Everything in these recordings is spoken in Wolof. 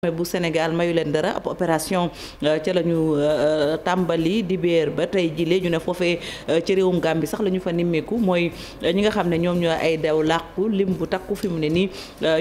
bu Sénégal mayu leen dara ab opération ca la ñu tàmbali dibéer ba tey ji léegi ñu ne foofee ci réewum Gambie sax la ñu fa nimmeeku mooy ñi nga xam ne ñoom ñoo ay daw làqu lim bu takku fi mu ne nii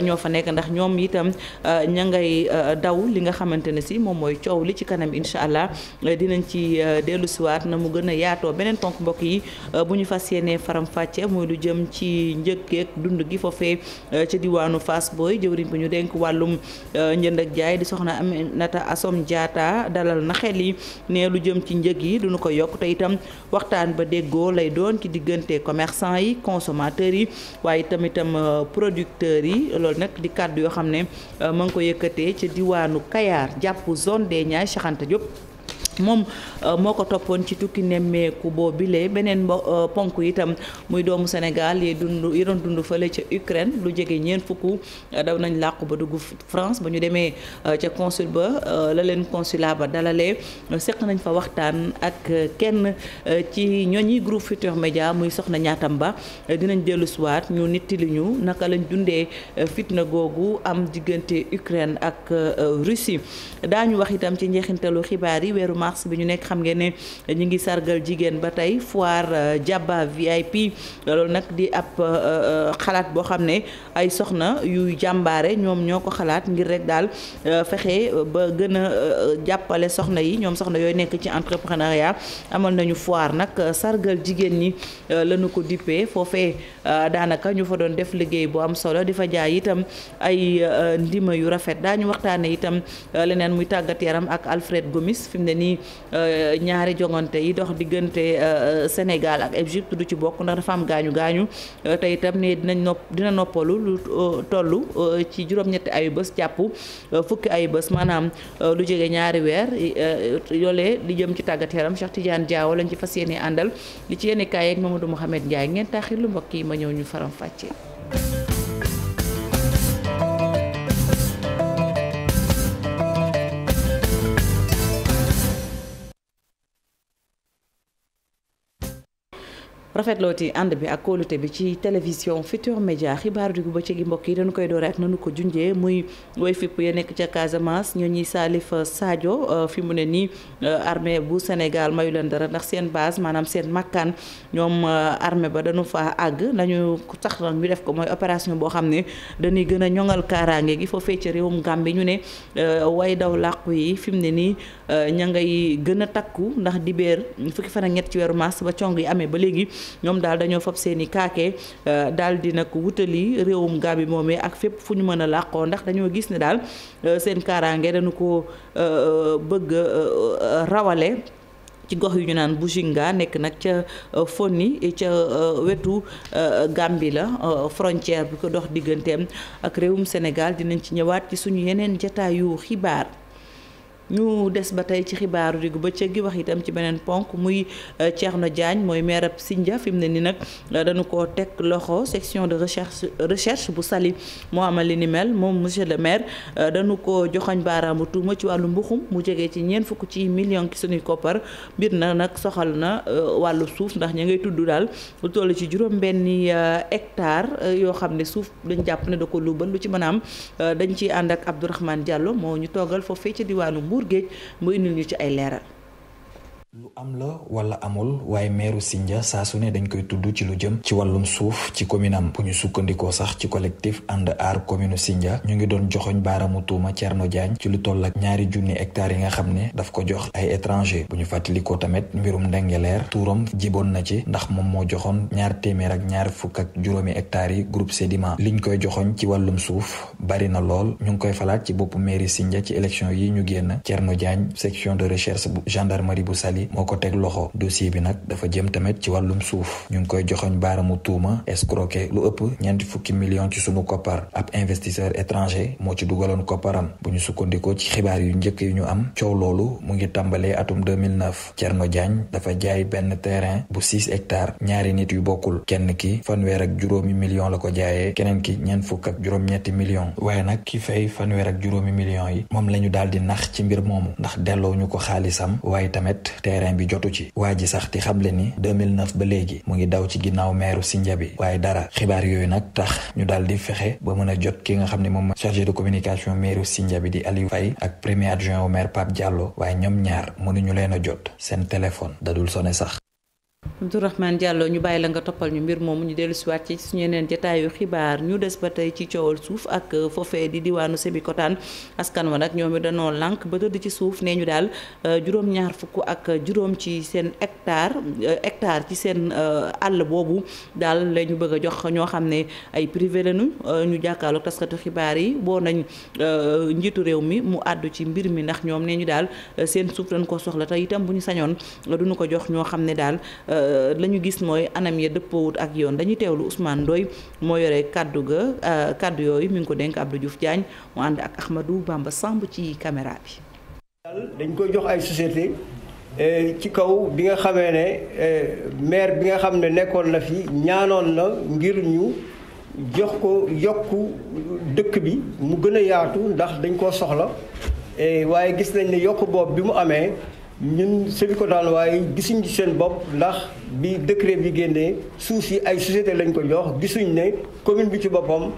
ñoo fa nekk ndax ñoom itam ña ngay daw li nga xamante ne si moom mooy coow li ci kanam incha allah dinañ ci dellu siwaat na mu gën a yaatoo beneen ponk mbokk yi bu ñu fas yéenee faram fàcce mooy lu jëm ci njëkkeek dund gi foofee ca diwaanu Fass Boy jëwriñ bu ñu denk wàllum njënd jaay di soxna Aminata Assome Diatta dalal na xel yi ne lu jëm ci njëg yi duñu ko yokk te itam waxtaan ba déggoo lay doon ci diggante commerçant yi consommateurs yi waaye itam producteurs yi loolu nag di kàddu yoo xam ne ma ngi ko yëkkatee ci diwaanu Kayar jàpp zone des Niayes Cheikh Anta Diop moom moo ko toppoon ci tukki nemmeeku boobile beneen ponk itam muy doomu Sénégal yi doon dund fële ca Ukraine lu jege ñeent fukk daw nañ làqu ba dugg France ba ñu demee ca consul ba la leen consulat ba dalalee seq nañ fa waxtaan ak kenn ci ñooñi groupe Futurs Médias muy soxna ñaatam ba dinañ dellu siwaat ñu nittali ñu naka lañ dundee fitna googu am diggante Ukraine ak Russie daañu wax itam ci njeexintalu xibaar yi weeru mars bi ñu nekk xam ngeen ne ñu ngi sargal jigéen ba tey foire Jabba VIP loolu nag di ab xalaat boo xam ne ay soxna yuy jàmbaare ñoom ñoo ko xalaat ngir rek daal fexe ba gën a jàppale soxna yi ñoom soxna yooyu nekk ci entrepreneuriat amal nañu foire nag sargal jigéen ñi lañu ko dippee foofee daanaka ñu fa doon def liggéey bu am solo di fa jaay itam ay ndima yu rafet daañu waxtaane itam leneen muy tàggat yaram ak Alfred Gomis fi mu ne nii ñaari jongante yi dox diggante Sénégal ak Égypte du ci bokk ndax dafa am gaañu te itam ne dina noppalu lu toll ci juróom-ñetti ayu bés jàpp fukki ayu bés maanaam lu jege ñaari weer yoolee di jëm ci tàggat yaram Cheikh Tidiane Diaw lañ ci fas yéene àndal li ci yenn kaay ak Mamadou Mouhamed Ndiaye ngeen taxir lu mbokk yi ma ñëw ñu faram fàcce. rafetlooti ànd bi ak kóolute bi ci télévision Futurs Médias xibaaru diggu bëccëg gi mbokk yi dañu koy doore ak nanu ko junjee muy woy fipp ya nekk ca Casamance ñoo ñuy Salif Sadio fi mu ne nii armée bu Sénégal mayu leen dara ndax seen base maanaam seen makkaan ñoom armée ba dañu fa àgg nañu sax nag ñu def ko mooy opération boo xam ne dañuy gën a ñoŋal kaaraange gi foofee ci réewum Gambie ñu ne way daw làqu yi fi mu ne nii ña ngay gën a takku ndax dibéer fukki fan ak ñett ci weeru mars ba cong yi amee ba léegi ñoom daal dañoo fab seeni kaake daal di nag wutali réewum Gambie moomee ak fépp fu ñu mën a làqoo ndax dañoo gis ne daal seen kaaraange dañu ko bëgg rawale ci gox yu ñu naan Bujinga nekk nag ca Foni ca wetu Gambie la frontière bi ko dox digganteem ak réewum Sénégal dinañ ci ñëwaat ci suñu yeneen jataayu xibaar. ñu des ba tey ci xibaaru diggu bëccëg gi wax itam ci beneen ponk muy Thierno Diagne mooy maire ab Sindia fi mu ne ni nag dañu ko teg loxo section de recherche bu Saly moo amal li ni mel moom monsieur le maire dañu ko joxoñ baaraamu tuuma ci wàllu mbuxum mu jege ci ñeent fukk ci million ki suñuy koppar mbir na nag soxal na wàllu suuf ndax ña ngay tudd daal lu toll ci juróom-benni hectare yoo xam ne suuf dañ jàpp ne da ko luubal lu ci mën a am dañ ciy ànd ak Abdourahmane Diallo moo ñu toogal foofee ci diwaanu Mbour géej mu indil ñu ci ay leeral. lu am la wala amul waaye meeru Sindia saa su ne dañ koy tudd ci lu jëm ci wàllum suuf ci commune am bu ñu sukkandikoo sax ci collectif ànd aar commune Sindia ñu ngi doon joxoñ baaramu tuuma Thierno Diagne ci lu toll ak 2,000 hectares yi nga xam ne daf ko jox ay étranger bu ñu fàttalikoo tamit mbirum Ndengeleer tuuram jiboon na ci ndax moom moo joxoon 250 hectares yi groupe Sedima liñ koy joxoñ ci wàllum suuf bari na lool ñu ngi koy falaat ci boppu mairie Sindia ci élection yi ñu génn Thierno Diagne section de recherche bu gendarmerie bu Saly moo ko teg loxo dossier bi nag dafa jëm tamit ci wàllum suuf ñu ngi koy joxoñ baaramu tuuma escroquer lu ëpp 40 millions ci sunu koppar ab investisseur étranger moo ci dugaloon kopparam bu ñu sukkandikoo ci xibaar yu njëkk yu ñu am coow loolu mu ngi tàmbalee atum 2009 Thierno Diagne dafa jaay benn terrain bu 6 hectares ñaari nit yu bokkul kenn ki 7 millions la ko jaayee keneen ki 47 millions waaye nag ki fay 7 millions yi moom la ñu daal di nax ci mbir moomu ndax delloo ñu ko xaalisam waaye tamit terrain bi jotu ci. waa ji sax di xamle ni 2009 ba léegi mu ngi daw ci ginnaaw meeru Sindia bi waaye dara. xibaar yooyu nag tax ñu daal di fexe ba mën a jot ki nga xam ne moom chargé de communication meeru Sindia bi di Aliou Faye ak premier adjoint au maire Pape Diallo waaye ñoom ñaar mënuñu leen a jot seen téléphone dadul sone sax. Abdourahmane Diallo ñu bàyyi la nga toppal ñu mbir moomu ñu dellu si waat ci suñu yeneen jotaayu xibaar ñu des ba tey ci coowal suuf ak foofee di diwaanu Sébikotane askan wa nag ñoom it dañoo lànk ba tëdd ci suuf nee ñu daal juróom-ñaar fukk ak juróom ci seen hectare ci seen àll boobu daal la ñu bëgg a jox ñoo xam ne ay privé lañu ñu jàkkaarloog taskatu xibaar yi boo nañ njiitu réew mi mu àddu ci mbir mi ndax ñoom nee ñu daal seen suuf dañ ko soxla te itam bu ñu sañoon duñu ko jox ñoo xam ne daal la ñu gis mooy anam ya dëppoowut ak yoon dañuy teewlu Ousmane Ndoye moo yore kaddu yooyu mi ngi ko dénk Abdou Diouf Diagne mu ànd ak Ahmadou Bamba Samb ci caméra bi. dañ koy jox ay société ci kaw bi nga xamee ne maire bi nga xam ne nekkoon na fi ñaanoon na ngir ñu jox ko yokku dëkk bi mu gën a yaatu ndax dañ koo soxla waaye gis nañ ne yokk boobu bi mu amee. ñun Sébikotane waaye gisuñ ci seen bopp ndax bi décret bi génnee suuf yi ay société lañ ko jox gisuñ ne commune bi ci boppam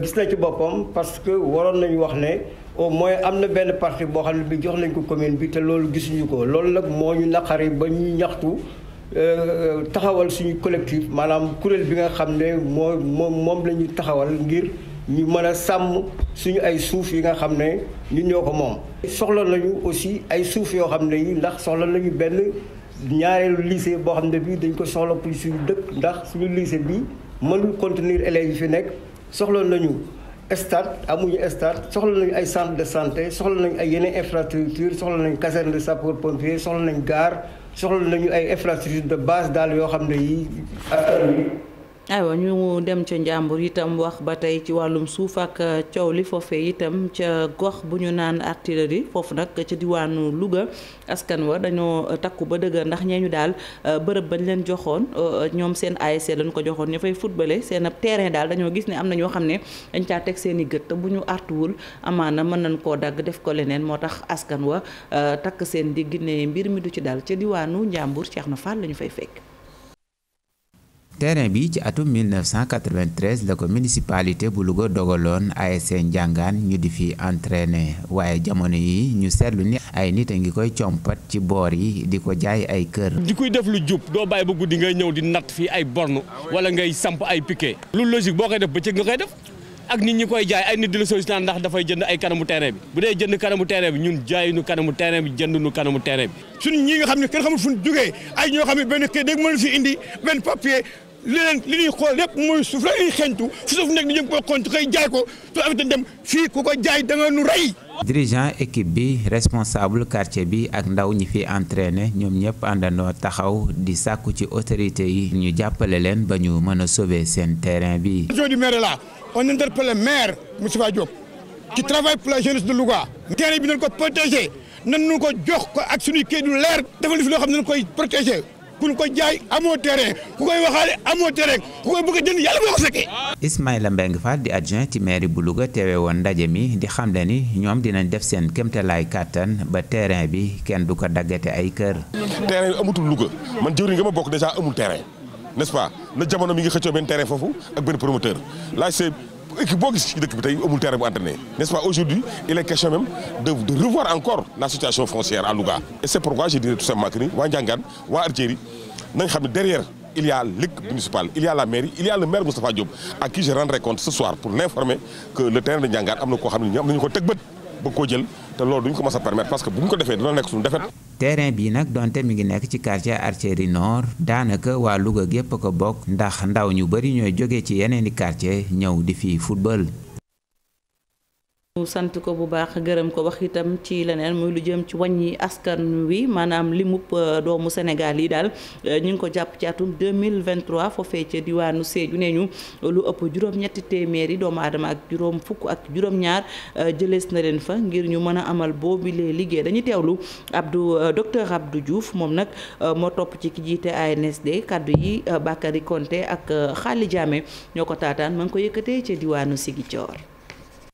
gis na ci boppam parce que waroon nañu wax ne au moins am na benn partie boo xam ne bi jox nañ ko commune bi te loolu gisuñu ko loolu nag moo ñu naqari ba ñuy ñaxtu taxawal suñu collectif maanaam kuréel bi nga xam ne moom la ñu taxawal ngir ñu mën a sàmm suñu ay suuf yi nga xam ne ñun ñoo ko moom. soxla nañu aussi ay suuf yoo xam ne yi ndax soxla nañu benn ñaareelu lycée boo xam ne bii dañ ko soxla pour suñu dëkk ndax suñu lycée bi mënul contenir élèves yi fi nekk soxla nañu stade amuñu stade soxla nañu ay centre de santé soxla nañu ay yeneen infrastructure soxla nañu caserne de sapeur pompier soxla nañu gare soxla nañu ay infrastructure de base daal yoo xam ne yi askan wi. aywa ñu dem ca njàmbur itam wax ba tey ci wàllum suuf ak coow li foofee itam ca gox bu ñu naan artillerie foofu nag ca diwaanu Louga askan wa dañoo takku ba dëgër ndax ñee ñu daal bërëb bañ leen joxoon ñoom seen ASC lañ ko joxoon ña fay footballé seen ab terrain daal dañoo gis ne am na ñoo xam ne dañ caa teg seen i gët te bu ñu artuwul amaana mën nañ koo dagg def ko leneen moo tax askan wa takk seen digg ne mbir mi du ci dal ca diwaanu njàmbur Cheikh na Fall la ñu fay fekk. terrain bi ci atum 1993 la ko municipalité bu Louga dogaloon ASC Ndiangane ñu di fi entraîner waaye jamono yi ñu seetlu ni ay nit a ngi koy compat ci boor yi di ko jaay ay kër. di koy def lu jub doo bàyyi ba guddi ngay ñëw di natt fii ay borne wala ngay samp ay piquet lu logique boo koy def bëccëg nga koy def ak nit ñi koy jaay ay nit di la solliciter ndax dafay jënd ay kanamu terrain bi bu dee jënd kanamu terrain bi ñun jaayuñu kanamu terrain bi jënduñu kanamu terrain bi. suñu ñi nga xam ne kenn xamul fu ñu jógee ay ñoo xam ne benn kër dégg mën fi indi benn papier. li ñuy xool lépp mooy suuf la ñuy xeeñtu fu suuf nekk ni jëm ko xontu koy jaay ko su afita dem fii ku ko jaay da nga nu rey. dirigeant équipe bi responsable quartier bi ak ndaw ñi fi entraîné ñoom ñëpp àndandoo taxaw di sàkku ci autorité yi ñu jàppale leen ba ñu mën a sauver seen terrain bi. du maire là on interpelle le maire Moustapha Diop qui travaille pour la jeunesse de Louga. terrain bi nañ ko protéger nan ñu ko jox ko ak suñuy kayit yu leer defal fi loo xam ne nañ koy protéger. ku ko jaay amoo terrain ku koy waxaale amoo terrain ku koy bëgg a jënd yàlla boo ko fekkee. Ismaïla Mbengue Fall di adjoint ci mairie bu Louga teewe woon ndaje mi di xamle ni ñoom dinañ def seen kéemtalaay kàttan ba terrain bi kenn du ko daggate ay kër. terrain bi amatul Louga man jëwriñ nga ma bokk déjà amul terrain n'est-ce pas na jamono mi ngi xëccoo benn terrain foofu ak benn promoteur là c'est équipe boo gis ci dëkk bi tey amul terrain bu entraîné n'est-ce pas aujourd'hui il est question même de revoir encore la situation foncière à Louga et c'est pourquoi je dirais tout simplement que ni waa Ndiangane waa Artillerie nañ xam ne derrière il y a l'équipe municipale il y a la mairie il y a le maire Moustapha Diop à qui je rendrai compte ce soir pour l'informer que le terrain de Ndiangane am na koo xam ne ñoom am nañu ko teg bët bëgg koo jël te loolu duñ ko mës a permettre parce que bu ñu ko defee dina nekk suñu defet. terrain bi nag donte mi ngi nekk ci quartier Artillerie Nord daanaka waa Louga gépp ko bokk ndax ndaw ñu bari ñooy jógee ci yeneeni quartier ñëw di fi football. sant ko bu baax gërëm ko wax itam ci leneen muy lu jëm ci wàññi askan wi maanaam limub doomu Sénégal yi daal ñu ngi ko jàpp ci atum 2023 foofee ca diwaanu Sédhiou nee ñu lu ëpp juróom-ñetti téeméeri doomu aadama ak juróom fukk ak juróom-ñaar jëlees na leen fa ngir ñu mën a amal boobu lee liggéey dañuy teewlu docteur Abdou Diouf moom nag moo topp ci ki jiite ANSD kaddu yi Bakary Konté ak Xaali Jaame ñoo ko taataan ma ngi ko yëkkatee ca diwaanu Ziguinchor.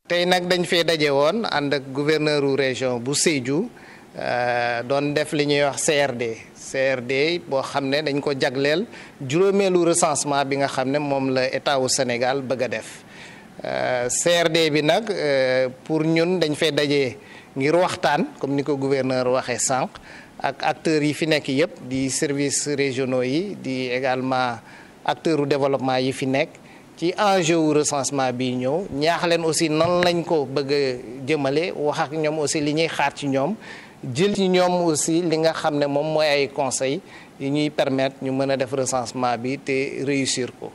tey nag dañ fee daje woon ànd ak gouverneuru région bu Sédhiou doon def li ñuy wax CRD boo xam ne dañ ko jagleel juróomeelu recensement bi nga xam ne moom la état wu Sénégal bëgg a def CRD bi nag pour ñun dañ fay daje ngir waxtaan comme ni ko gouverneur waxee sànq ak acteurs yi fi nekk yëpp di services régionaux yi di également acteurs u développement yi fi nekk ci enjeu wu recensement bi ñëw ñaax leen aussi nan lañ ko bëgg a jëmale wax ak ñoom aussi li ñuy xaar ci ñoom jël ci ñoom aussi li nga xam ne moom mooy ay conseils yi ñuy permettre ñu mën a def recensement bi te réussir ko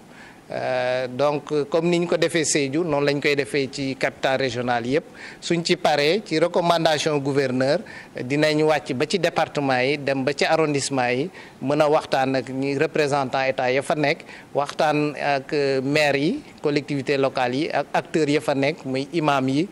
donc comme ni ñu ko defee Sédhiou noonu lañ koy defee ci capitale régionale yëpp suñ ci paree ci recommandation gouverneur dinañ wàcc ba ci département yi dem ba ci arrondissement yi mën a waxtaan ak ñi représentant état ya fa nekk waxtaan ak maire yi collectivités locales yi ak acteurs ya fa nekk muy imam yi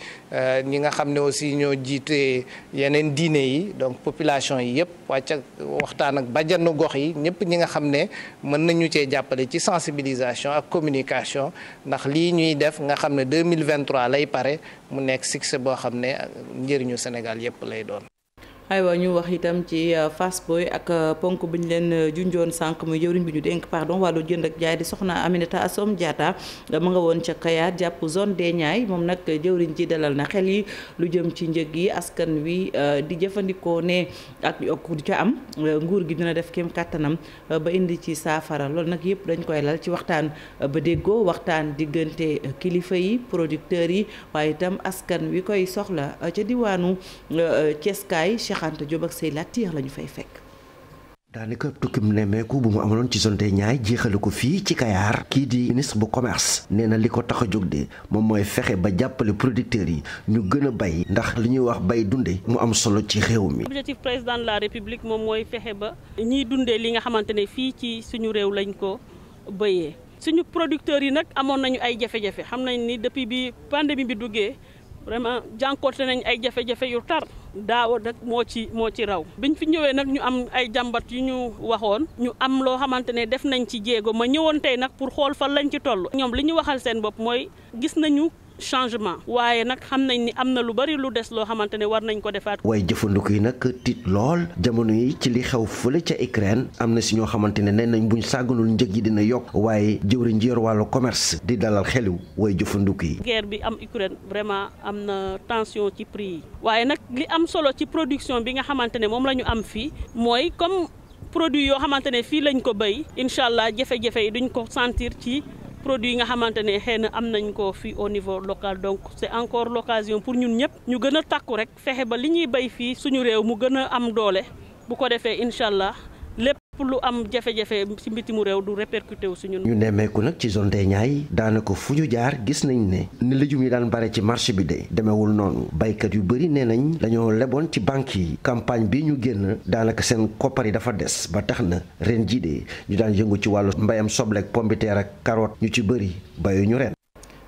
ñi nga xam ne aussi ñoo jiite yeneen diine yi donc population yi yëpp wàcc ak waxtaan ak bajanu gox yi ñëpp ñi nga xam ne mën nañu cee jàppale ci sensibilisation ak communication ndax lii ñuy def nga xam ne 2023 lay pare mu nekk succès boo xam ne njëriñu Sénégal yëpp lay doon. aywa ñu wax itam ci Fass Boye ak ponk bi ñu leen junjoon sànq muy jëwriñ bi ñu dénk wàllu jënd ak jaay di soxna Aminata Assome Diatta mu nga woon ca Kayar jàpp zone des Niayes moom nag jëwriñ ji dalal na xel yi lu jëm ci njëg yi askan wi di jëfandikoo ne ak yokku di ca am nguur gi dina def kéem kàttanam ba indi ci saafara loolu nag yëpp dañ koy lal ci waxtaan ba déggoo waxtaan diggante kilifa yi producteurs yi waaye itam askan wi koy soxla ca diwaanu Ceeskaay Anta Diop ak say latiir lañu fay fekk. daanaka tukkim nemmeeku bu mu amaloon ci zone des Niayes jeexale ko fii ci Kayar kii di ministre bu commerce nee na li ko tax a jóg de moom mooy fexe ba jàppale producteurs yi ñu gën a bay ndax li ñuy wax bay dunde mu am solo ci réew mi. objectif président de la république moom mooy fexe ba ñiy dundee li nga xamante ne fii ci suñu réew lañ ko béyee suñu producteurs yi nag amoon nañu ay jafe-jafe xam nañ ni depuis bi pandémie bi duggee vraiment jànkoonte nañ ay jafe-jafe yu tar. daaw nag moo ci raw biñ fi ñëwee nag ñu am ay jàmbat yu ñu waxoon ñu am loo xamante ne def nañ ci jéego ma ñëwoon tey nag pour xool fan lañ ci toll. ñoom li ñu waxal seen bopp mooy gis nañu changement waaye nag xam nañ ni am na lu bari lu des loo xamante ne war nañ ko defaat. waaye jëfandiku yi nag tiit lool jamono yi ci li xew fële ca Ukraine am na si ñoo xamante ne nee nañ buñ sàgganul njëg yi dina yokk waaye jëwriñ ji yor wàllu commerce di dalal xelu waaye jëfandiku yi. guerre bi am Ukraine vraiment am na tension ci prix yi waaye nag li am solo ci production bi nga xamante ne moom la ñu am fii mooy comme produit yoo xamante ne fii lañ ko béy incha allah jafe-jafe yi duñ ko sentir ci. produit yi nga xamante ne xëy na am nañ ko fii au niveau local donc c'est encore l'occasion pour ñun ñëpp ñu gën a takku rek fexe ba li ñuy bay fii suñu réew mu gën a am doole bu ko defee incha allah lépp lu am jafe-jafe ci mbitimu réew du répercuté wu suñu. ñu nemmeeku nag ci zone des Niayes daanaka fu ñu jaar gis nañ ne ni légumes yi daan bare ci marché bi de demewul noonu baykat yu bëri nee nañ dañoo leboon ci banques yi campagne bi ñu génn daanaka seen koppar yi dafa des ba tax na ren jii de ñu daan yëngu ci wàllu mbayam soble ak pomme de terre ak carotte ñu ci bëri bayuñu ren.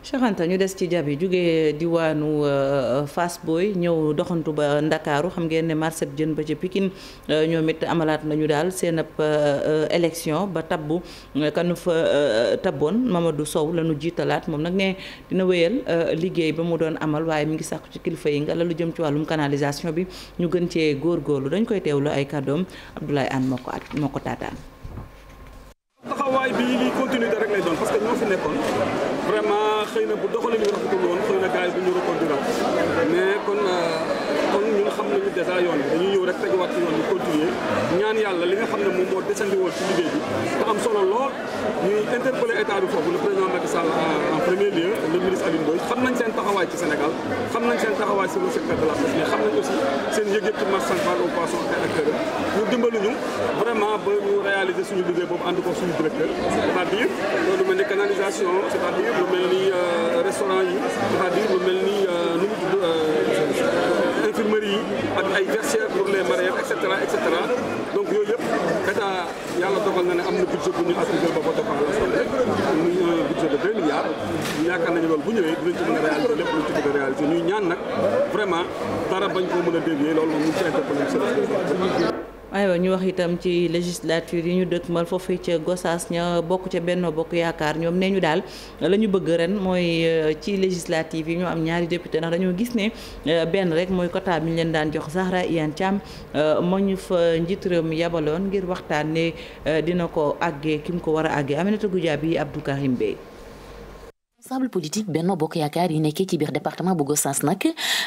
Cheikh Anta ñu des ci jabi jógee diwaanu Fass Boye ñëw doxantu ba Ndakaaru xam ngeen ne marché jën ba ca Pikine ñoom it amalaat nañu daal seen ab élection ba tabbu kanu fa tabboon Mamadou Sow la ñu jiitalaat moom nag ne dina wéyal liggéey ba mu doon amal waaye mi ngi sàkku ci kilifa yi nga la lu jëm ci wàllum canalisation bi ñu gën cee góorgóorlu dañ koy teewlu ay kàddoom Abdoulaye Anne moo ko taataan. taxawaay bi li continuité rek lay doon parce que ñoo fi nekkoon vraiment xëy na bu doxalin bi rafetul woon xëy na gars yi du ñu reconduire mais kon ñun xam nañu déjà yoon bi dañuy ñëw rek teguwaat ci yoon bi continuer ñaan yàlla li nga xam ne moom moo desandi woon ci liggéey bi te am solo lool ñuy interpeller état bi foofu le président Macky Sall en premier lieu le ministre Alioune Ndoye xam nañ seen taxawaay ci Sénégal xam nañ seen taxawaay sur le secteur de la pêche mais xam nañ aussi seen yëg-yëg ci marché central au poisson et acteurs ñu dimbali ñu vraiment ba ñu réaliser suñu liggéey boobu ànd ko suñu directeur c'est-à-dire lu mel ni canalisation c'est-à-dire lu mel ni restaurant yi c'est-à-dire lu mel ni nu mu tudd infirmerie yi ak ay versaires pour les mareyeurs et cetera donc yooyu yëpp état yàlla dogal na ne am na budget bu ñu approuvé ba voté ko à l'Assemblée muy un budget de 2 milliards ñu yaakaar nañu loolu bu ñëwee dinañ ci mën a réaliser lépp luñ ci bëgg a réaliser ñuy ñaan nag vraiment dara bañ koo mën a dévier loolu moom ñu ngi ci interpellé aywa ñu wax itam ci législature yi ñu dëkkmal foofu ca Gossas ña bokk ca Benno Bokk Yaakaar ñoom nee ñu daal la ñu bëgg ren mooy ci législative yi ñu am ñaari député ndax dañoo gis ne benn rek mooy quota bi ñu leen daan jox. Zahra Iyane Thiam moo ñu fa njiitu réew mi yabaloon ngir waxtaan ne dina ko àggee ki mu ko war a àggee Aminata Goudiaby Abdou Karim Bey. responsable politique Benno Bokk Yaakaar yi nekkee ci biir département bu Gossas nag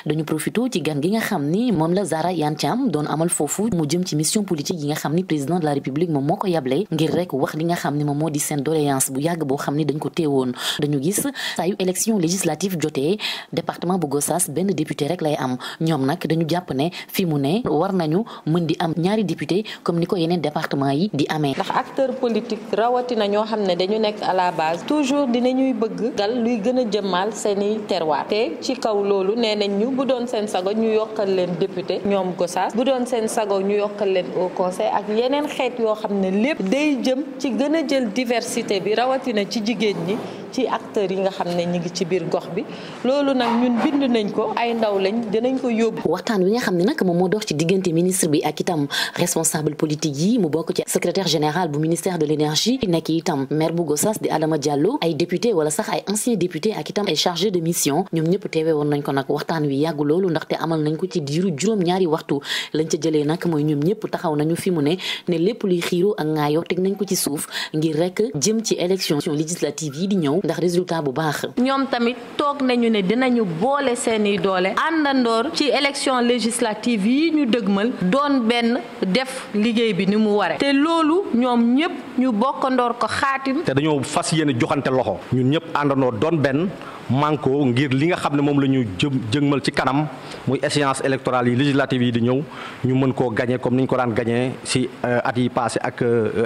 dañu profité ci gan gi nga xam ni moom la Zahra Iyane Thiam doon amal foofu mu jëm ci mission politique yi nga xam ni président de la république moom moo ko yable ngir rek wax li nga xam ni moom moo di seen doléance bu yàgg boo xam ni dañ ko teewoon dañu gis saa yu élection législative jotee département bu Gossas benn député rek lay am ñoom nag dañu jàpp ne fi mu ne war nañu mën di am ñaari député comme ni ko yeneen département yi di amee. ndax acteur politique rawatina ñoo xam ne dañu nekk à la base toujours dinañuy bëgg luy gën a jëmmal seeni terroir te ci kaw loolu nee nañ ñu bu doon seen sago ñu yokkal leen député ñoom Gossas bu doon seen sago ñu yokkal leen au conseil ak yeneen xeet yoo xam ne lépp day jëm ci gën a jël diversité bi rawatina ci jigéen ñi ci acteurs yi nga xam ne ñu ngi ci biir gox bi loolu nag ñun bind nañ ko ay ndaw lañ dinañ ko yóbbu. waxtaan wi nga xam ne nag moom moo dox ci diggante ministre bi ak itam responsable politique yi mu bokk ci secrétaire général bu ministère de l'énergie nekk itam maire bu Gossas di Adama Diallo ay député wala sax ay anciens députés ak itam ay chargés de mission ñoom ñëpp teewee woon nañ ko nag waxtaan wi yàggu loolu ndaxte amal nañ ko ci diiru juróom-ñaari waxtu lañ ca jëlee nag mooy ñoom ñëpp taxaw nañu fi mu ne lépp luy xiiroo ak ŋaayoo teg nañ ko ci suuf ngir rek jëm ci élection législative yi di ñëw ndax résultat bu baax. ñoom tamit toog nañu ne dinañu boole seeni doole àndandoor ci élection législative yi ñu dëgmal doon benn def liggéey bi ni mu ware te loolu ñoom ñëpp ñu bokkandoor ko xaatim. te dañoo fas yéene joxante loxo ñun ñëpp àndandoor doon benn manko ngir li nga xam ne moom la ñu jëgmal ci kanam muy échéance électorale yi législative yi di ñëw ñu mën koo gagné comme ni ñu ko daan gagné ci at yi passé ak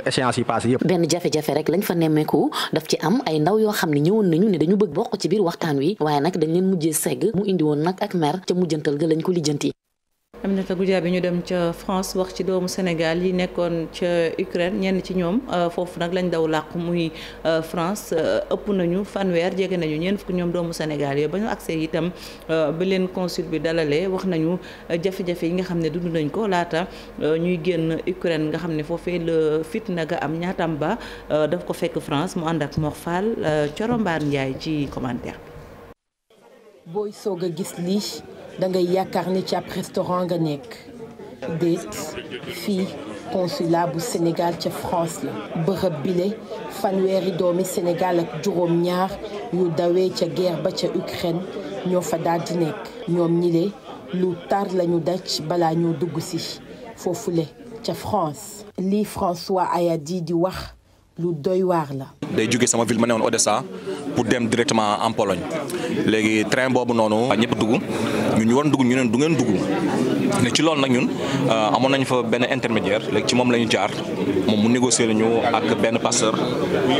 échéance yi passé yëpp. benn jafe-jafe rek lañ fa nemmeeku daf ci am ay ndaw yoo xam ne ñëwoon nañu ne dañu bëgg bokk ci biir waxtaan wi waaye nag dañ leen mujjee segg mu indi woon nag ak mer ca mujjantal ga lañ ko lijjanti. Aminata Goudiaby ñu dem ca France wax ci doomu Sénégal yi nekkoon ca Ukraine ñenn ci ñoom foofu nag lañ daw làqu muy France ëpp nañu fanweer jege nañu ñeent fukk ñoom doomu Sénégal yooyu ba ñu accès itam ba leen consul bi dalalee wax nañu jafe-jafe yi nga xam ne dund nañ ko laata ñuy génn Ukraine nga xam ne foofee la fitna ga am ñaatam ba daf ko fekk France mu ànd ak Mor Fall Corombaar Ndiaye ci commentaire bi. booy soog a gis lii da ngay yaakaar ni ci ab restaurant nga nekk déet fii consulat bu Sénégal ca France la bërëb bile fanweeri doomi Sénégal ak juróom ñaar yu dawee ca guerre ba ca Ukraine ñoo fa daal di nekk ñoom ñile lu tar lañu daj balaa ñoo dugg si foofule ca France lii François Ayadi di wax lu doy waar la. day jóge sama ville ma newoon Odessa pour dem directement en Pologne léegi train boobu noonu ñëpp dugg ñun ñu waroon dugg ñu ne du ngeen dugg ne ci loolu nag ñun amoon nañu fa benn intermédiaire léegi ci moom la ñu jaar moom mu négocier lañu ak benn passeur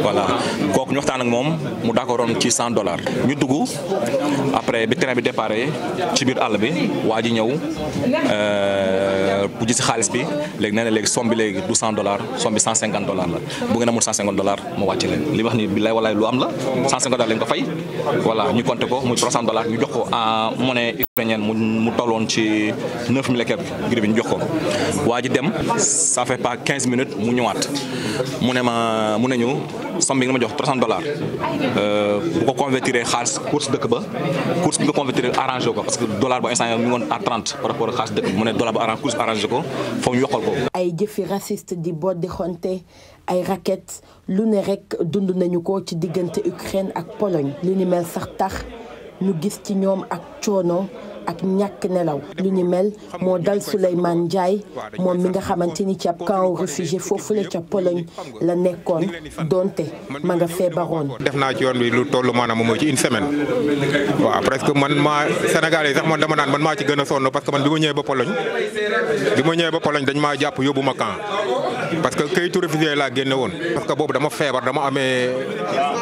voilà kooku ñu waxtaan ak moom mu d'accordoon ci $100 ñu dugg après bi train bi déparé ci biir àll bi waa ji ñëw bu gis xaalis bi léegi nee na léegi somme bi léegi du $100 somme bi $150 la bu ngeen amul $150 ma wàcc leen li wax ni billaay walaay lu am la $150 lañ ko fay voilà ñu compté ko muy $300 ñu jox ko en monnaie ukrainienne mu tolloon ci 9000 et quelques ngir bi ñu jox ko waa ji dem ça fait pas 15 minutes mu ñëwaat mu ne ñu somme bi nga ma jox $300 bu ko convertir xaalis course dëkk ba course bi nga convertir arrangé ko parce que dollar ba instant mi ngi woon à 30 par rapport ak xaalis dëkk bi mu ne dollar ba arrangé ko foofu ñu yokkal ko. ay jëfi raciste di boddi xonte ay raquettes lu ne rek dund nañu ko ci diggante Ukraine ak Pologne lu ni mel sax tax ñu gis ci ñoom ak coono ak ñàkk nelaw lu ni mel moo dal Souleymane Ndiaye moom mi nga xamante ni ci ab camp réfugié foofule ca Pologne la nekkoon donte ma nga feebaroon. def naa ci yoon bi lu tollu maanaam mooy ci une semaine waaw presque man maa Sénégalais sax man dama naan man maa ci gën a sonn parce que man bi ma ñëwee ba Pologne dañ maa jàpp yóbbu ma camp parce que kayitu réfugié laa génne woon parce que boobu dama feebar dama amee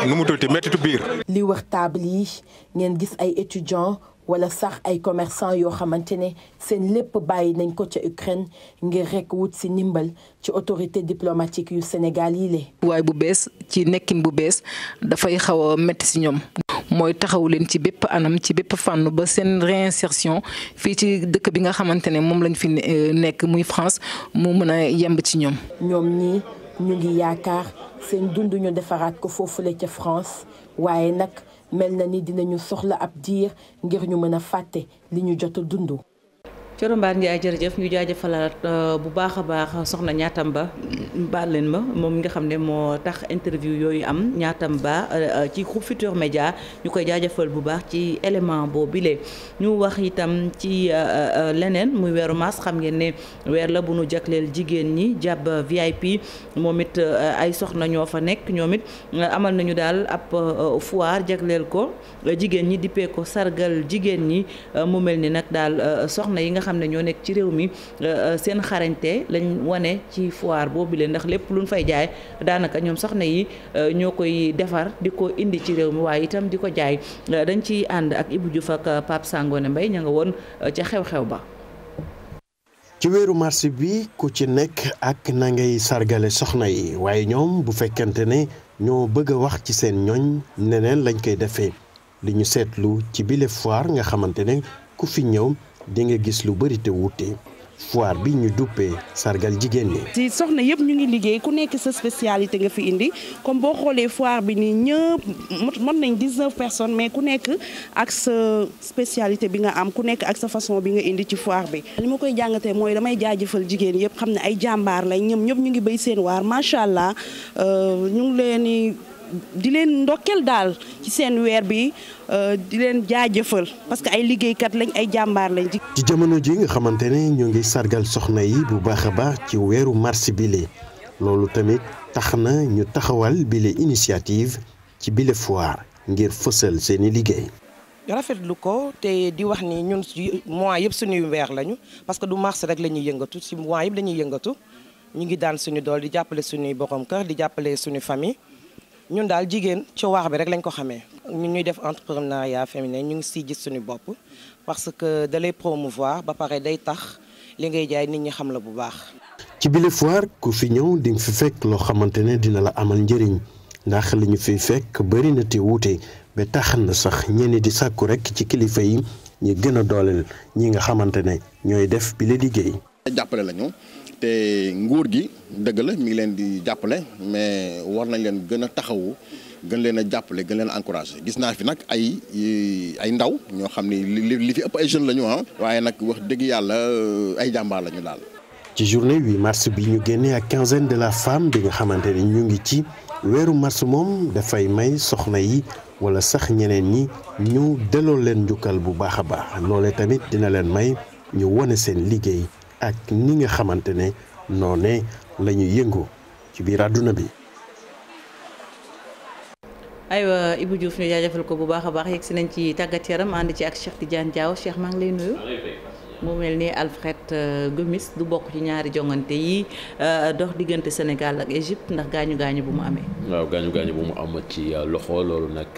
nu mu tuuti mettitu biir. li wër table yi ngeen gis ay étudiants wala sax ay commerçants yoo xamante ne seen lépp bàyyi nañ ko ca Ukraine ngir rek wut si ndimbal ci autorité diplomatique yu Sénégal yi le waaye bu bees ci nekkin bu bees dafay xaw a métti si ñoom mooy taxaw leen ci bépp anam ci bépp fànn ba seen réinsertion fii ci dëkk bi nga xamante ne moom lañ fi nekk muy France mu mën a yemb ci ñoom. ñoom ñii ñu ngi yaakaar seen dund ñu defaraat ko foofule ca France waaye nag mel na ni dinañu soxla ab diir ngir ñu mën a fàtte li ñu jot a dund. Thioro Mbane Ndiaye jërëjëf ñu jaajëfalaat bu baax a baax soxna Ñaatamba baal leen ma moom mi nga xam ne moo tax interview yooyu am Ñaatamba ci groupe Futurs Médias ñu koy jaajëfal bu baax ci élément boobu bile. ñu wax itam ci leneen muy weeru mars xam ngeen ne weer la bu nu jagleel jigéen ñi jàpp VIP moom it ay soxna ñoo fa nekk ñoom it amal nañu daal ab foire jagleel ko jigéen ñi dippee ko sargal jigéen ñi mu mel ni nag daal soxna yi nga xam ne ñoo nekk ci réew mi seen xarañte lañ wane ci foire boobu leen ndax lépp luñ fay jaay daanaka ñoom soxna yi ñoo koy defar di ko indi ci réew mi waaye itam di ko jaay dañ ciy ànd ak Ibou Diouf ak Pape Sangone Mbaye ña nga woon ca xew-xew ba. ci weeru mars bi ku ci nekk ak na ngay sargale soxna yi waaye ñoom bu fekkente ne ñoo bëgg a wax ci seen ñoñ neneen lañ koy defee li ñu seetlu ci bile foire nga xamante ne ku fi ñëw di nga gis lu bari te wuute foire bi ñu duppee sargal jigéen ñi. ci soxna yëpp ñu ngi liggéey ku nekk sa spécialité nga fi indi comme boo xoolee foire bi nii ñëpp mën nañ 19 personnes mais ku nekk ak sa spécialité bi nga am ku nekk ak sa façon bi nga indi ci foire bi. li ma koy jàngatee mooy damay jaajëfal jigéen yëpp xam ne ay jàmbaar lañ ñoom ñëpp ñu ngi béy seen waar macha allah ñu ngi leen di leen ndokkeel daal ci seen weer bi di leen jaajëfal parce que ay liggéeykat lañ ay jàmbaar lañ. ci jamono ji nga xamante ne ñu ngi sargal soxna yi bu baax a baax ci weeru mars bile loolu tamit tax na ñu taxawal bile initiative ci bile foire ngir fësal seeni liggéey. rafetlu ko te di wax ni ñun mois yëpp suñuy weer lañu parce que du mars rek la ñuy yëngatu ci mois yëpp dañuy yëngatu ñu ngi daan suñu dool di jàppale suñuy borom kër di jàppale suñu famille. ñun daal jigéen ci waax bi rek lañ ko xamee ñun ñuy def entrepreneuriat féminin ñu ngi siy gis suñu bopp parce que da lay promouvoir ba pare day tax li ngay jaay nit ñi xam la bu baax. ci bile foire ku fi ñëw di nga fi fekk loo xamante ne dina la amal njëriñ ndax li ñu fiy fekk bëri na te wuute ba tax na sax ñenn di sàkku rek ci kilifa yi ñu gën a dooleel ñi nga xamante ne ñooy def bile liggéey. jàppale lañu. te nguur gi dëgg la mi ngi leen di jàppale mais war nañ leen gën a taxawu gën leen a jàppale gën leen a encouragé gis naa fi nag ay ndaw ñoo xam ni li fi ëpp ay jeunes la ñu waaye nag wax dëgg yàlla ay jàmbaar la ñu daal. ci journée 8 mars bi ñu génnee ak quinzaine de la femme bi nga xamante ne ñu ngi ci weeru mars moom dafay may soxna yi wala sax ñeneen ñi ñu delloo leen njukkal bu baax a baax loolee tamit dina leen may ñu wone seen liggéey. ak ni nga xamante ne noone la ñuy yëngu ci biir àdduna bi. aywa Ibou Diouf ñu jaajëfal ko bu baax a baax yegg si nañ ci tàggat yaram ànd ci ak Cheikh Tidiane Diaw Cheikh maa ngi lay nuyu. mu mel ni Alfred Gomis du bokk ci ñaari jongante yi dox diggante Sénégal ak Égypte ndax gaañu gaañu bu mu amee. waaw gaañu gaañu bu mu am ci loxo loolu nag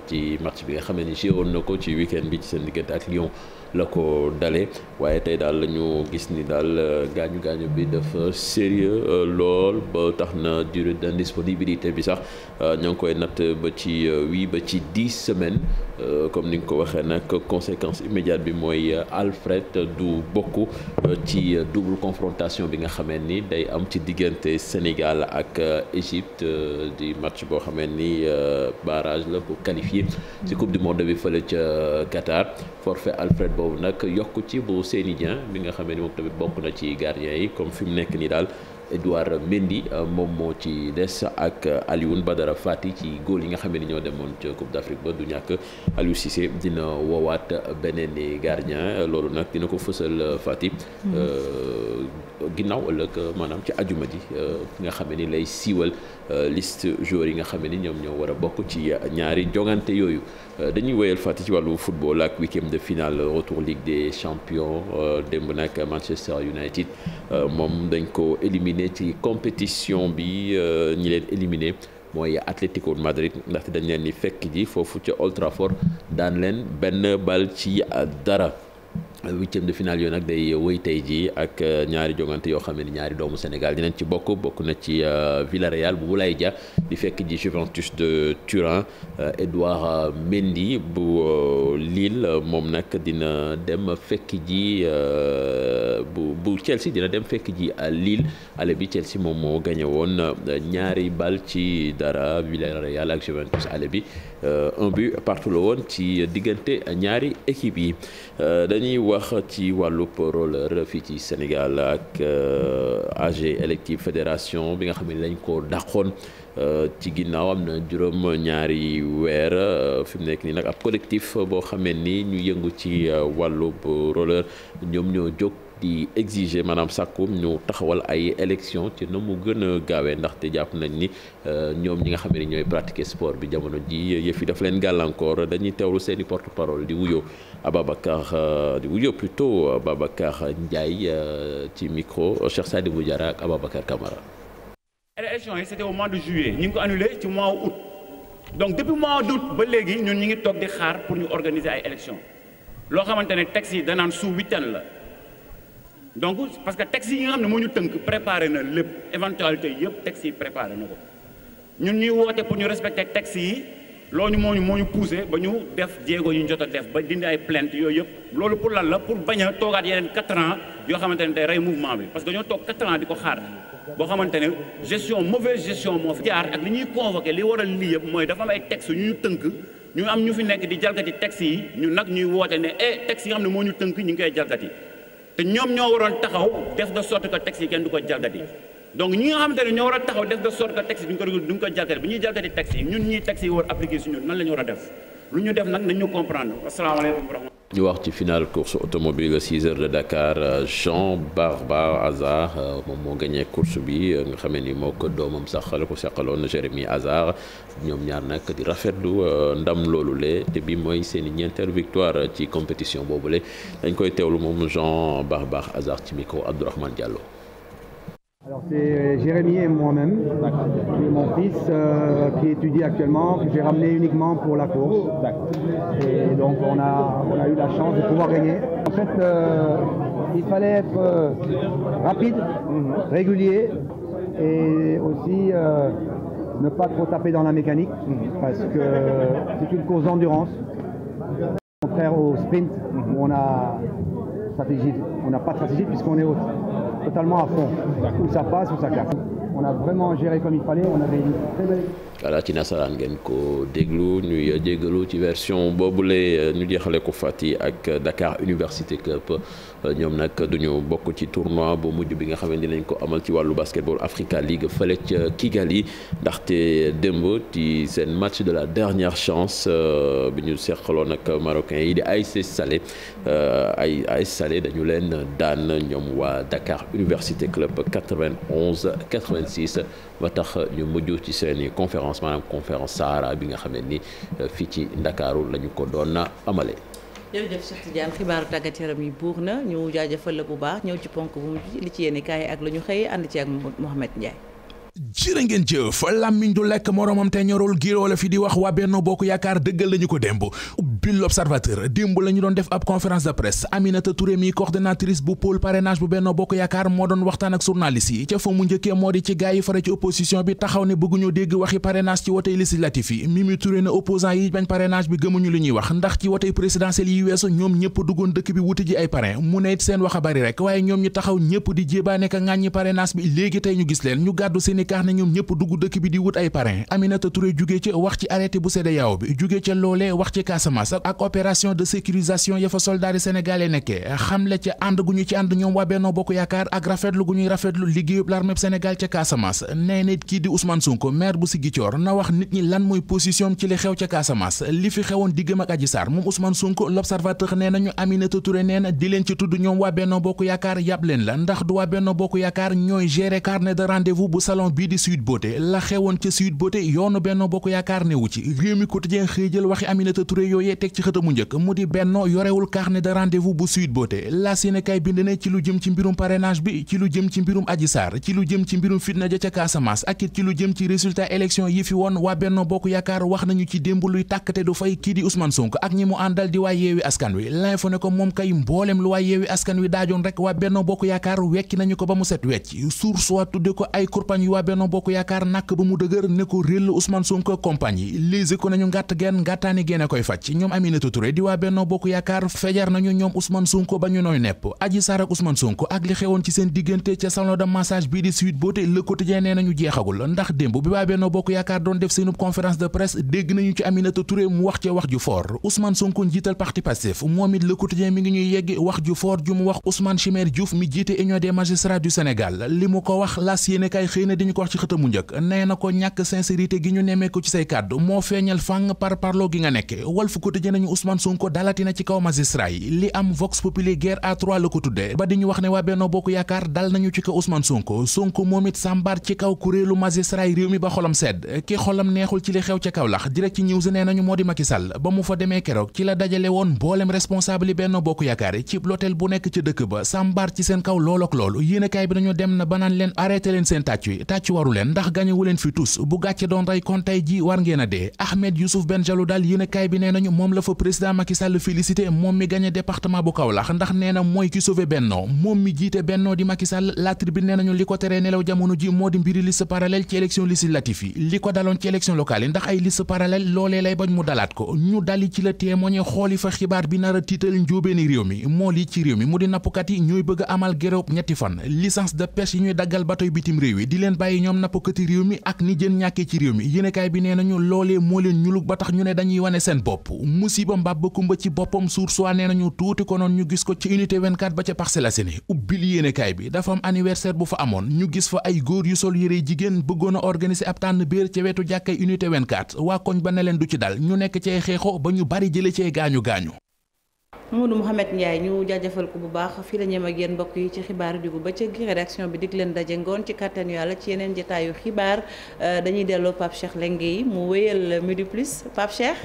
ci match bi nga xam ne joué woon na ko ci week-end bi ci seen diggante ak Lyon. la ko dalee waaye tey daal la ñu gis ni daal gaañu gaañu bi dafa sérieux lool ba tax na durée d'indisponibilité bi sax ñoo ngi koy natt ba ci 8 ba ci 10 semaines comme ni nga ko waxee nag conséquence immédiate bi mooy Alfred du bokk ci double confrontation bi nga xamee ni day am ci diggante Sénégal ak Égypte di match boo xamee ni barrage la pour qualifier ci coupe du monde bi fële ca Qatar forfait Alfred boobu nag yokk ci bu Seny Dieng bi nga xamee ni moom tamit bokk na ci gardien yi comme fi mu nekk nii daal Edouard Mendy moom moo ci des ak Alioune Badara Fati ci góol yi nga xam ne ñoo demoon ca Coupe d'Afrique ba du ñàkk Aliou Cissé dina woowaat beneen gardien loolu nag dina ko fësal Fati ginnaaw ëllëg maanaam ci ajuma ji fi nga xam ne ni lay siiwal liste joueurs yi nga xam ne ni ñoom ñoo war a bokk ci ñaari jongante yooyu dañuy wéyal Fati ci wàllu football ak huitième de finale retour Ligue des champions démb nag Manchester United moom dañ ko éliminé ci compétition bi ñi leen éliminé mooy Atlético Madrid ndaxte dañ leen ni fekk ji foofu ca Old Trafford daan leen benn bal ci dara huitième de finale yooyu nag day wëy tey jii ak ñaari jongante yoo xam ne ñaari doomu Sénégal dinañ ci bokk na ci Villarreal bu Boulaye Dia di fekk ji Juventus de Turin. Edouard Mendy bu Lille moom nag dina dem fekk ji bu Chelsea dina dem fekk ji Lille ale bi Chelsea moom moo gagné woon ñaari bal ci dara Villarreal ak Juventus ale bi un but partout la woon ci diggante ñaari équipe yi dañuy wax ci wàllub roller fii ci Sénégal ak AG Elective Fédération bi nga xam ne dañ ko dàqoon ci ginnaaw am na juróom ñaari weer fi mu nekk nii nag ab collectif boo xamee ni ñu yëngu ci wàllub roller ñoom ñoo jóg di exiger maanaam sàkku ñu taxawal ay élection ci na mu gën a gaawee ndaxte jàpp nañ ni ñoom ñi nga xam ne ñooy pratiquer sport bi jamono ji yëf yi daf leen gàllankoor dañuy teewlu seeni porte parole di wuyoo plutôt Ababacar Ndiaye ci micro Cheikh Sadibou Diarra ak Ababacar Camara. L'élection yi c'était au mois de juillet ñu ngi ko annulé ci mois août donc depuis mois d'août ba léegi ñun ñu ngi toog di xaar pour ñu organiser ay élections loo xamante ne texte yi danaan sous huitaine la donc parce que texte yi nga xam ne moo ñu tënk préparé na lépp éventualité yëpp texte yi préparé na ko ñun ñuy woote pour ñu respecter texte yi loolu moo ñu poussé ba ñu def jéego yu ñu jot a def ba dindi ay plainte yooyu yëpp loolu pour lan la pour bañ a toogaat yeneen 4 ans yoo xamante ne day rey mouvement bi parce que dañoo toog 4 ans di ko xaar boo xamante ne mauvaise gestion moo fi jaar ak li ñuy convoqué li waral lii yëpp mooy dafa am ay textes yu ñu tënk ñu am ñu fi nekk di jalgati textes yi ñu nag ñuy woote ne textes yi nga xam ne moo ñu tënk ñu ngi koy jalgati te ñoom ñoo waroon taxaw def de sorte que textes yi kenn du ko jalgati donc ñi nga xamante ne ñoo war a taxaw def de sorte que texte bi duñ ko jalgati bi ñuy jalgati textes yi ñun ñii textes yi war appliquer suñu nan la ñu war a def lu ñu def nag nañ ñu comprendre asalaamaaleykum wa rahmatulah. ñu wax ci finale course automobile 6 heures de Dakar Jean Barbara Hazard moom moo gagné course bi nga xamee ni moo ko doomam sax la ko seqaloon Jérémy Hazard ñoom ñaar nag di rafetlu ndam loolu le te bi mooy seen i ñeenteelu victoire ci compétition boobule dañ koy teewlu moom Jean Barbara Hazard ci micro Abdourahmane Diallo. Alors c'est Jérémy et moi-même, et mon fils qui étudie actuellement, que j'ai ramené uniquement pour la course. Et donc on a eu la chance de pouvoir gagner. En fait, il fallait être rapide, régulier et aussi ne pas trop taper dans la mécanique parce que c'est une course d'endurance. Contraire au sprint où on n'a pas de stratégie puisqu'on est totalement à fond, où ça passe, où ça casse. On a vraiment géré comme il fallait, on avait une très belle... voilà ci nasaraan ngeen ko déglu ñuy jéggalu ci version boobule ñu jeexale ko fàtti ak Dakar Université Club ñoom nag duñu bokk ci tournoi bu mujj bi nga xam ne dinañ ko amal ci wàllu basketball Africa League fële ca Kigali ndaxte démb ci seen match de la dernière chance bi ñu seqaloon ak marocain yi di AS Salé dañu leen daan ñoom waa Dakar Université Club 91-86 ba tax ñu mujj ci seeni conférence maanaam conférence Sahara bi nga xam ne ni fii ci Ndakaaru lañu ko doon amale. jërëjëf Cheikh Tidiane xibaaru tàggat yaram yi buur na ñu jaajëfal la bu baax ñëw ci ponk bu mujj li ci yéene kaay ak la ñu xëyee ànd ci ak Mohamed Ndiaye. jërë ngeen jëf làmmiñ du lekk moromam te ñorul giiroo la fi di wax waa Benno Bokk Yaakaar dëggal lañu ko démb ubbi l'Observateur démb la ñu doon def ab conférence de presse Aminata Touré mi coordonnatrice bu pôle parrainage bu Benno Bokk Yaakaar moo doon waxtaan ak journaliste yi ca fa mu njëkkee moo di ci gaay yi fare ci opposition bi taxaw ne bëgguñu dégg waxi parrainage ci wotey législatif yi Mimi Touré ne opposant yi bañ parrainage bi gëmuñu li ñuy wax ndax ci wotey présidentielle yi weesu ñoom ñëpp duggoon dëkk bi wuti ji ay parrain mu ne it seen wax a bari rek waaye ñoom ñu taxaw ñëpp di jébaane ka ŋàññi parrainage bi léegi tey ñu gis leen ñu gàddu seeni carnet ñoom ñëpp dugg dëkk bi di wut ay parrain Aminata Touré jugee ca wax ci arrêté bu CEDEAO bi jugee ca loolee wax ci Casamance ak opération de sécurisation ya fa soldaari sénégalais nekkee xamle ca ànd gu ñu ci ànd ñoom waa Benno Bokk Yaakaar ak rafetlu gu ñuy rafetlu liggéeyub l'armée Sénégal ca Casamance nee nit kii di Ousmane Sonko maire bu Ziguinchor na wax nit ñi lan mooy position ci li xew ca Casamance li fi xewoon diggam ak Adji Sarr moom Ousmane Sonko l'Observateur nee nañu Aminata Touré nee na di leen ci tudd ñoom waa Benno Bokk Yaakaar yàb leen la ndax du waa Benno Bokk Yaakaar ñooy gérer carnet de rendez-vous bu salon bii di Sweet Beauté la xewoon ca Sweet Beauté yoonu Benno Bokk Yaakaar newu ci réew mi quotidien xëy jël waxi Aminata Touré yooyee teg ci xëtamu njëkk mu di Benno yorewul carnet de rendez-vous bu Sweet Beauté la Sénégal bind ne ci lu jëm ci mbirum parrainage bi ci lu jëm ci mbirum Adji Sarr ci lu jëm ci mbirum fitna ja ca Casamance ak it ci lu jëm ci résultat élection yi fi woon waa Benno Bokk Yaakaar wax nañu ci démb luy tàkkate du fay kii di Ousmane Sonko ak ñi mu àndal di waa Yewwi Askan Wi l'info ne ko moom kay mboolem lu waa Yewwi Askan Wi daajoon rek waa Benno Bokk Yaakaar wekki nañu ko ba mu set wecc source wa tudde ko ay kurpañ yu waa Benno Bokk Yaakaar nakk ba mu dëgër ne ko réel Ousmane Sonko compagnie lise ko nañu ngàtt genn ngàttaani génne koy fàcc ñoom Aminata Touré di waa Benno Bokk Yaakaar fejar nañu ñoom Ousmane Sonko ba ñu nooy nepp Adji Sarr ak Ousmane Sonko ak li xewoon ci seen diggante ca salon de massage bii di Sweet Beauté Le Quotidien nee nañu jeexagul ndax démb bi waa Benno Bokk Yaakaar doon def seenub conférence de presse dégg nañu ci Aminata Touré mu wax ca wax ju fort Ousmane Sonko njiital parti Pastef moom it Le Quotidien mi ngi ñuy yegg wax ju fort ju mu wax Ousmane Chimère Diouf mi jiite Union des magistrats du Sénégal li mu ko wax las yéene kay xëy na diñu ko wax ci xëtamu njëkk nee na ko ñàkk sincérité gi ñu nemmee ko ci say kàddu moo feeñal fang par parloo gi nga nekke Walf Quotidien nañu Ousmane Sonko dalati na ci kaw magistrat yi li am Vox Populi guerre à trois la ko tudde ba di ñu wax ne waa Benno Bokk Yaakaar dal nañu ci kaw Ousmane Sonko moom it sàmbar ci kaw kuréelu magistrat yi réew mi ba xolam sedd ki xolam neexul ci li xew ca Kaolack Direct News nee nañu moo di Macky Sall ba mu fa demee keroog ci la dajale woon mboolem responsable yi Benno Bokk Yaakaar ci l'hôtel bu nekk ci dëkk ba sàmbar ci seen kaw loolok loolu yéenekaay bi dañu dem na ba naan leen arrêté leen seen tàccu yi tàccu waru leen ndax gañewu leen fi tus bu gàcce doon rey kon tey ji war ngeen a dee Ahmed Youssouf Benjalou daal yéenekaay bi nee nañu moom la fa président Macky Sall félicité moom mi gagné département bu Kaolack ndax nee na mooy ki sauvé Benno moom mi jiite Benno di Macky Sall La Tribune nee nañu li ko teree nelaw jamono ji moo di mbiri liste parallèle ci élection législative yi li ko daloon ci élection locale yi ndax ay liste parallèle loolee lay bañ mu dalaat ko ñu dali ci la témoigné xooli fa xibaar bi nar a tiital njóobeeni réew mi moo lii ci réew mi mu di nappkat yi ñooy bëgg a amal géréw ñetti fan licence de pêche yi ñuy daggal batoy bitim réew yi di leen bàyyi ñoom nappkati réew mi ak ni jën ñàkkee ci réew mi yéenekaay bi nee nañu loolee moo leen ñulug ba tax ñu ne dañuy wane seen bopp musiba mbab ba kumba ci boppam Source A nee nañu tuuti ko noon ñu gis ko ci unité 24 ba ca Parcelles Assainies ubbil yéenekaay bi dafa am anniversaire bu fa amoon ñu gis fa ay góor yu sol yére jigéen bëggoon a organiser ab tànn biir ca wetu jàkkay unité 24 waa koñ ba ne leen du ci dal ñu nekk ci ay xeexoo ba ñu bari jële ci ay gaañu Mamadou Mouhamed Ndiaye ñu jaajëfal ko bu baax fii la ñeem ak yéen mbokk yi ci xibaar yu ba ca gi rédaction bi dig leen daje ngoon ci kàttanu Yàlla ci yeneen jotaayu xibaar dañuy delloo Pape Cheikh Lengue yi mu wéyal Midi Plus Pape Cheikh.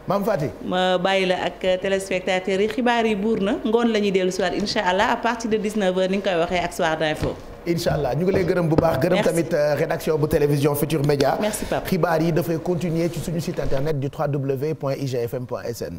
Mame Fati ma bàyyi la ak téléspectateurs yi xibaar yi buur na ngoon la ñuy dellu soir incha allah à partir de 19h ni nga koy waxee ak Soir d'info. incha allah ñu ngi lay gërëm bu baax. gërëm tamit rédaction bu télévision Futur Média. merci Pape xibaar yi dafay continuer ci suñu site internet du www.igfm.sn.